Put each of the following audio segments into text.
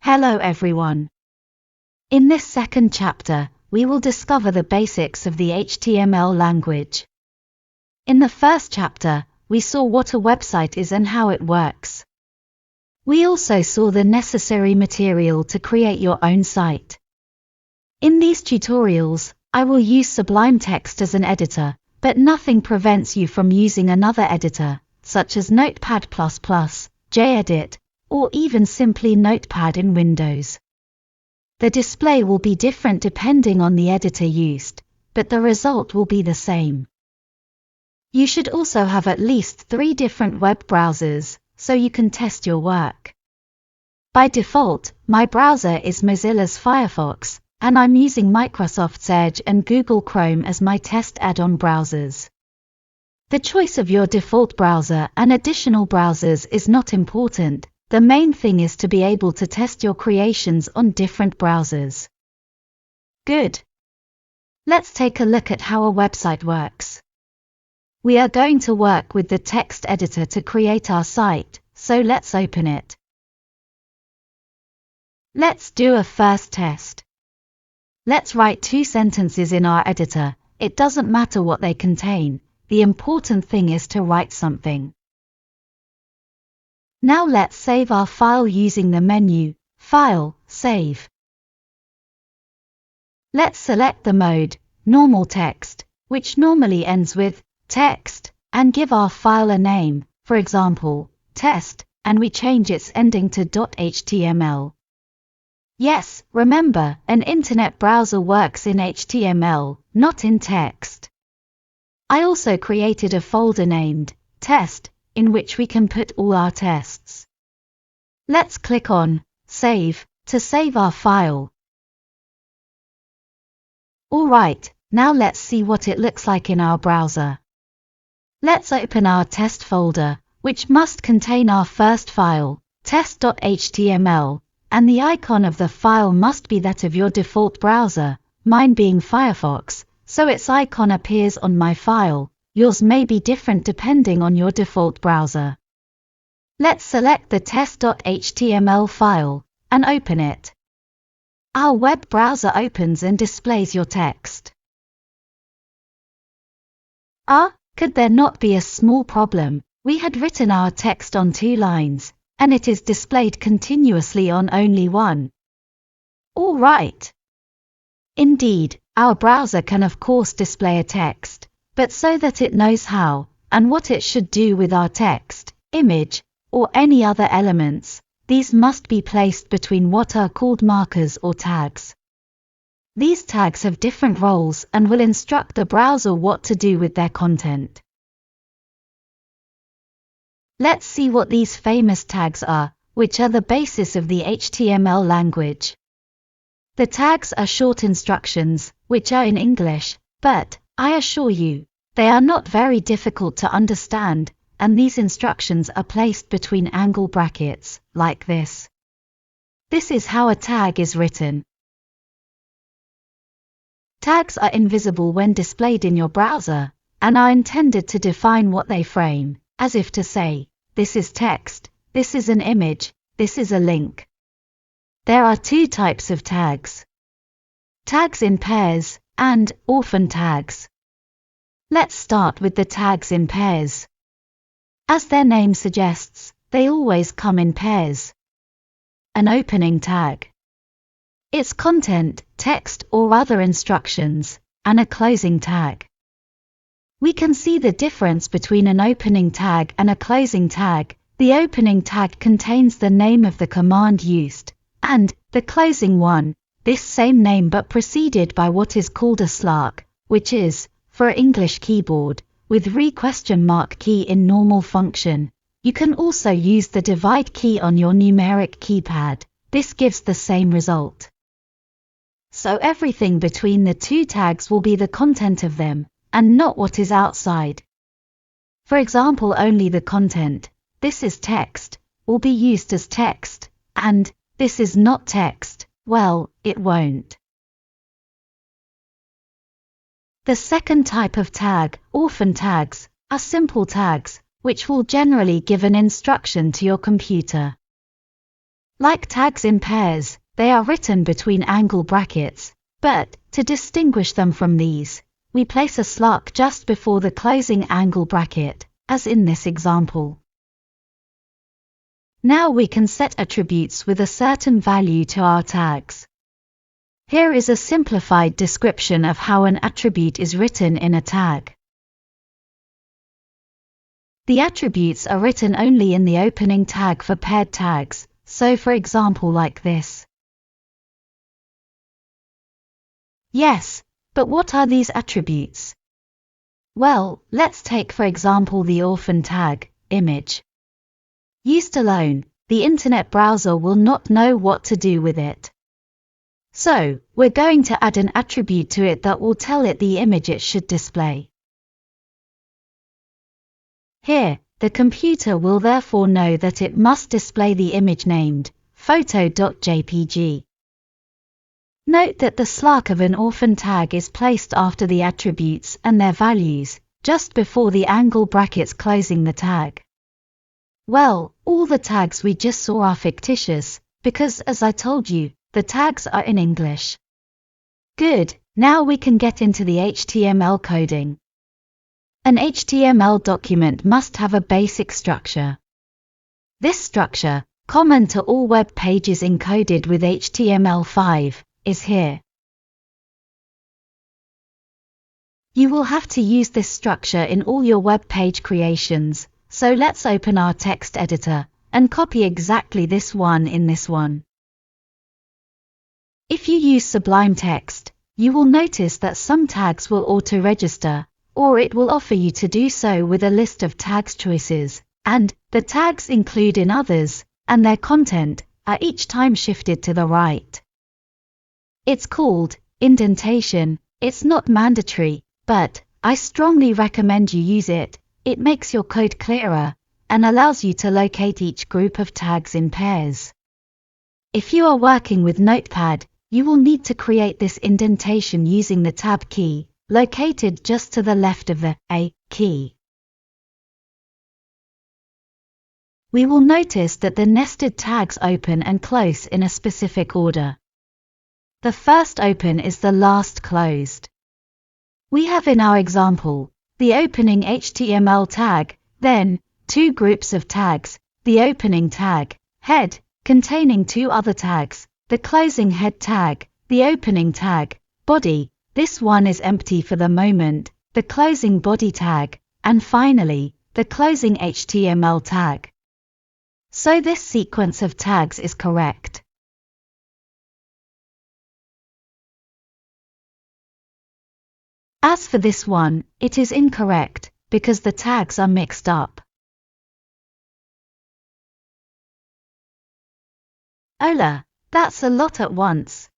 Hello everyone. In this second chapter, we will discover the basics of the HTML language. In the first chapter, we saw what a website is and how it works. We also saw the necessary material to create your own site. In these tutorials, I will use Sublime Text as an editor, but nothing prevents you from using another editor, such as Notepad++, JEdit, or even simply Notepad in Windows. The display will be different depending on the editor used, but the result will be the same. You should also have at least 3 different web browsers, so you can test your work. By default, my browser is Mozilla's Firefox, and I'm using Microsoft's Edge and Google Chrome as my test add-on browsers. The choice of your default browser and additional browsers is not important. The main thing is to be able to test your creations on different browsers. Good. Let's take a look at how a website works. We are going to work with the text editor to create our site, so let's open it. Let's do a first test. Let's write 2 sentences in our editor. It doesn't matter what they contain, the important thing is to write something. Now let's save our file using the menu, File, Save. Let's select the mode, Normal Text, which normally ends with text, and give our file a name, for example, test, and we change its ending to .html. Yes, remember, an internet browser works in HTML, not in text. I also created a folder named Test, in which we can put all our tests. Let's click on Save to save our file. Alright, now let's see what it looks like in our browser. Let's open our test folder, which must contain our first file, test.html, and the icon of the file must be that of your default browser, mine being Firefox, so its icon appears on my file. Yours may be different depending on your default browser. Let's select the test.html file and open it. Our web browser opens and displays your text. Could there not be a small problem? We had written our text on 2 lines, and it is displayed continuously on only 1. All right. Indeed, our browser can of course display a text, but so that it knows how and what it should do with our text, image, or any other elements, these must be placed between what are called markers or tags. These tags have different roles and will instruct the browser what to do with their content. Let's see what these famous tags are, which are the basis of the HTML language. The tags are short instructions, which are in English, but, I assure you, they are not very difficult to understand, and these instructions are placed between angle brackets, like this. This is how a tag is written. Tags are invisible when displayed in your browser, and are intended to define what they frame, as if to say, this is text, this is an image, this is a link. There are 2 types of tags. Tags in pairs, and orphan tags. Let's start with the tags in pairs. As their name suggests, they always come in pairs. An opening tag. Its content, text or other instructions, and a closing tag. We can see the difference between an opening tag and a closing tag. The opening tag contains the name of the command used, and the closing one, this same name but preceded by what is called a slark, which is, for English keyboard, with $? Key in normal function. You can also use the divide key on your numeric keypad. This gives the same result. So everything between the 2 tags will be the content of them, and not what is outside. For example, only the content, this is text, will be used as text, and this is not text, well, it won't. The second type of tag, orphan tags, are simple tags, which will generally give an instruction to your computer. Like tags in pairs, they are written between angle brackets, but, to distinguish them from these, we place a slash just before the closing angle bracket, as in this example. Now we can set attributes with a certain value to our tags. Here is a simplified description of how an attribute is written in a tag. The attributes are written only in the opening tag for paired tags, so for example like this. Yes, but what are these attributes? Well, let's take for example the orphan tag, image. Used alone, the internet browser will not know what to do with it. So, we're going to add an attribute to it that will tell it the image it should display. Here, the computer will therefore know that it must display the image named photo.jpg. Note that the slash of an orphan tag is placed after the attributes and their values, just before the angle brackets closing the tag. Well, all the tags we just saw are fictitious, because as I told you, the tags are in English. Good, now we can get into the HTML coding. An HTML document must have a basic structure. This structure, common to all web pages encoded with HTML5, is here. You will have to use this structure in all your web page creations, so let's open our text editor and copy exactly this one in this one. If you use Sublime Text, you will notice that some tags will auto-register, or it will offer you to do so with a list of tags choices, and the tags include in others, and their content are each time shifted to the right. It's called indentation. It's not mandatory, but I strongly recommend you use it. It makes your code clearer and allows you to locate each group of tags in pairs. If you are working with Notepad, you will need to create this indentation using the Tab key, located just to the left of the A key. We will notice that the nested tags open and close in a specific order. The first open is the last closed. We have in our example, the opening HTML tag, then, two groups of tags, the opening tag, head, containing two other tags, the closing head tag, the opening tag, body, this one is empty for the moment, the closing body tag, and finally, the closing HTML tag. So this sequence of tags is correct. As for this one, it is incorrect, because the tags are mixed up. Hola, that's a lot at once.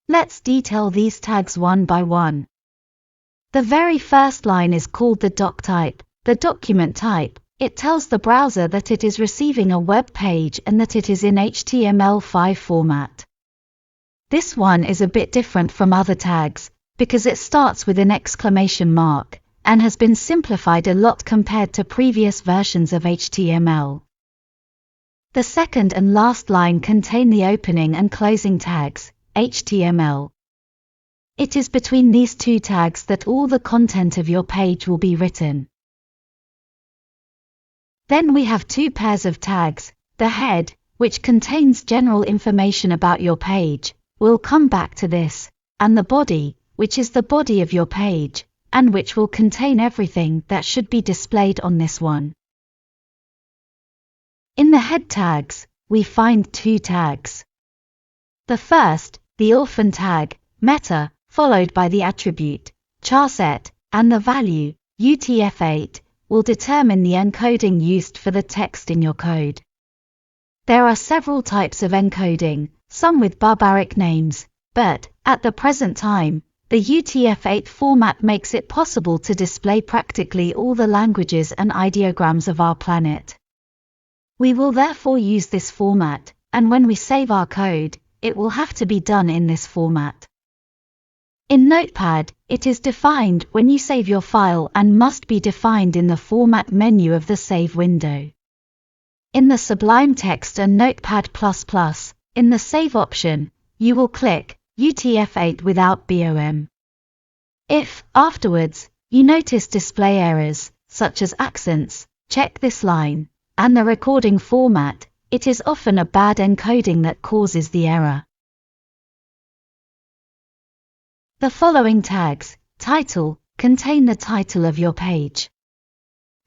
Let's detail these tags one by one. The very first line is called the doc type, the document type. It tells the browser that it is receiving a web page and that it is in HTML5 format. This one is a bit different from other tags, because it starts with an exclamation mark, and has been simplified a lot compared to previous versions of HTML. The second and last line contain the opening and closing tags, HTML. It is between these two tags that all the content of your page will be written. Then we have two pairs of tags, the head, which contains general information about your page, we'll come back to this, and the body, which is the body of your page, and which will contain everything that should be displayed on this one. In the head tags, we find two tags. The first, the orphan tag, meta, followed by the attribute, charset, and the value, UTF-8, will determine the encoding used for the text in your code. There are several types of encoding, some with barbaric names, but, at the present time, the UTF-8 format makes it possible to display practically all the languages and ideograms of our planet. We will therefore use this format, and when we save our code, it will have to be done in this format. In Notepad, it is defined when you save your file and must be defined in the Format menu of the Save window. In the Sublime Text and Notepad++, in the Save option, you will click UTF-8 without BOM. If, afterwards, you notice display errors, such as accents, check this line, and the recording format, it is often a bad encoding that causes the error. The following tags, title, contain the title of your page.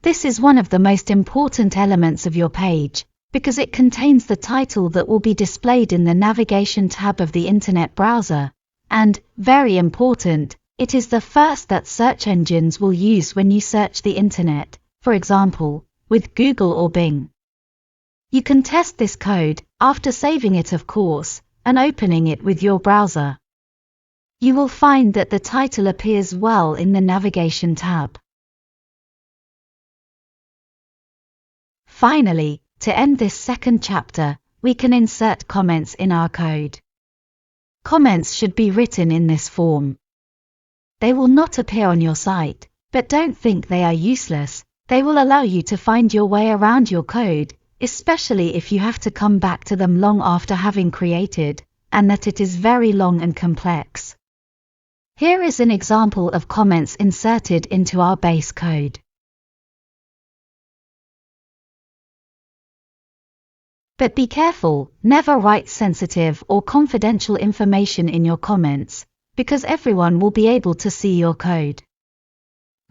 This is one of the most important elements of your page, because it contains the title that will be displayed in the navigation tab of the Internet browser, and, very important, it is the first that search engines will use when you search the Internet, for example, with Google or Bing. You can test this code, after saving it of course, and opening it with your browser. You will find that the title appears well in the navigation tab. Finally, to end this second chapter, we can insert comments in our code. Comments should be written in this form. They will not appear on your site, but don't think they are useless. They will allow you to find your way around your code, especially if you have to come back to them long after having created, and that it is very long and complex. Here is an example of comments inserted into our base code. But be careful, never write sensitive or confidential information in your comments, because everyone will be able to see your code.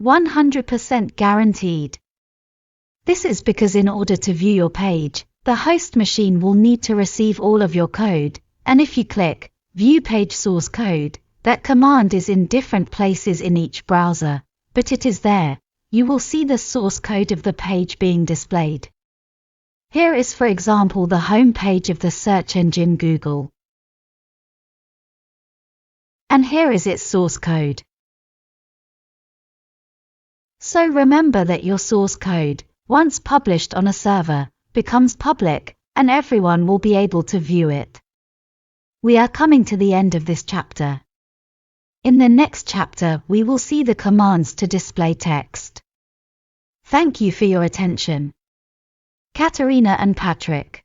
100% guaranteed. This is because in order to view your page, the host machine will need to receive all of your code, and if you click View Page Source Code, that command is in different places in each browser, but it is there. You will see the source code of the page being displayed. Here is for example the home page of the search engine Google. And here is its source code. So remember that your source code, once published on a server, becomes public, and everyone will be able to view it. We are coming to the end of this chapter. In the next chapter we will see the commands to display text. Thank you for your attention. Katerina and Patrick.